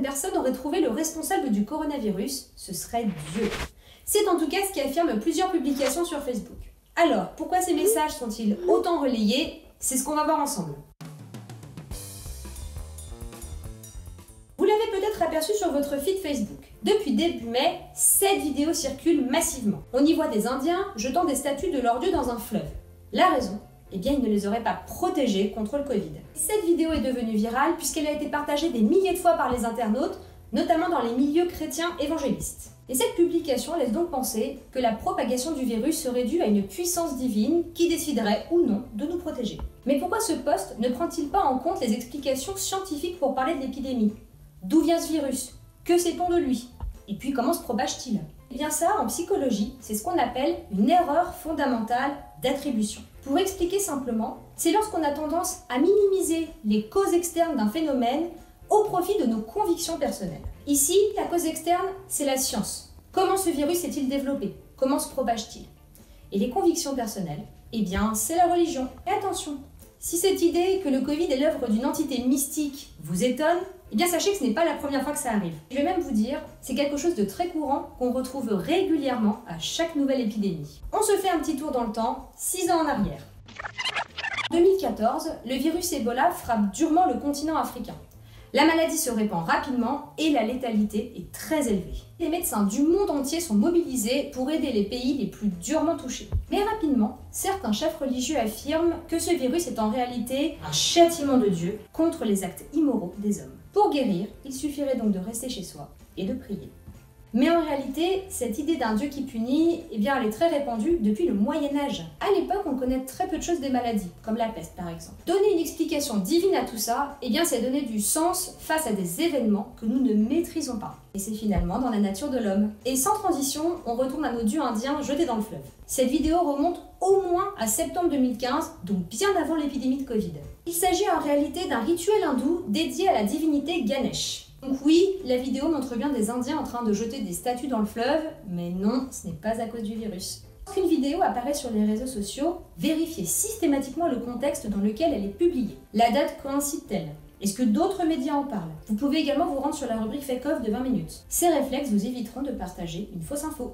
certaines personnes auraient trouvé le responsable du coronavirus, ce serait Dieu. C'est en tout cas ce qu'affirment plusieurs publications sur Facebook. Alors, pourquoi ces messages sont-ils autant relayés? C'est ce qu'on va voir ensemble. Vous l'avez peut-être aperçu sur votre feed Facebook. Depuis début mai, cette vidéo circule massivement. On y voit des Indiens jetant des statues de leur dieu dans un fleuve. La raison? Eh bien, ils ne les auraient pas protégés contre le Covid. Cette vidéo est devenue virale puisqu'elle a été partagée des milliers de fois par les internautes, notamment dans les milieux chrétiens évangélistes. Et cette publication laisse donc penser que la propagation du virus serait due à une puissance divine qui déciderait ou non de nous protéger. Mais pourquoi ce post ne prend-il pas en compte les explications scientifiques pour parler de l'épidémie? D'où vient ce virus? Que sait-on de lui? Et puis comment se propage-t-il? Eh bien ça, en psychologie, c'est ce qu'on appelle une erreur fondamentale d'attribution. Pour expliquer simplement, c'est lorsqu'on a tendance à minimiser les causes externes d'un phénomène au profit de nos convictions personnelles. Ici, la cause externe, c'est la science. Comment ce virus s'est-il développé? Comment se propage-t-il? Et les convictions personnelles, eh bien, c'est la religion. Et attention, si cette idée que le Covid est l'œuvre d'une entité mystique vous étonne, eh bien sachez que ce n'est pas la première fois que ça arrive. Je vais même vous dire, c'est quelque chose de très courant qu'on retrouve régulièrement à chaque nouvelle épidémie. On se fait un petit tour dans le temps, 6 ans en arrière. En 2014, le virus Ebola frappe durement le continent africain. La maladie se répand rapidement et la létalité est très élevée. Les médecins du monde entier sont mobilisés pour aider les pays les plus durement touchés. Mais rapidement, certains chefs religieux affirment que ce virus est en réalité un châtiment de Dieu contre les actes immoraux des hommes. Pour guérir, il suffirait donc de rester chez soi et de prier. Mais en réalité, cette idée d'un Dieu qui punit, eh bien, elle est très répandue depuis le Moyen-Âge. À l'époque, on connaît très peu de choses des maladies, comme la peste par exemple. Donner une explication divine à tout ça, eh bien, c'est donner du sens face à des événements que nous ne maîtrisons pas. Et c'est finalement dans la nature de l'homme. Et sans transition, on retourne à nos dieux indiens jetés dans le fleuve. Cette vidéo remonte au moins à septembre 2015, donc bien avant l'épidémie de Covid. Il s'agit en réalité d'un rituel hindou dédié à la divinité Ganesh. Donc oui, la vidéo montre bien des Indiens en train de jeter des statues dans le fleuve, mais non, ce n'est pas à cause du virus. Lorsqu'une vidéo apparaît sur les réseaux sociaux, vérifiez systématiquement le contexte dans lequel elle est publiée. La date coïncide-t-elle? Est-ce que d'autres médias en parlent? Vous pouvez également vous rendre sur la rubrique Fake Off de 20 minutes. Ces réflexes vous éviteront de partager une fausse info.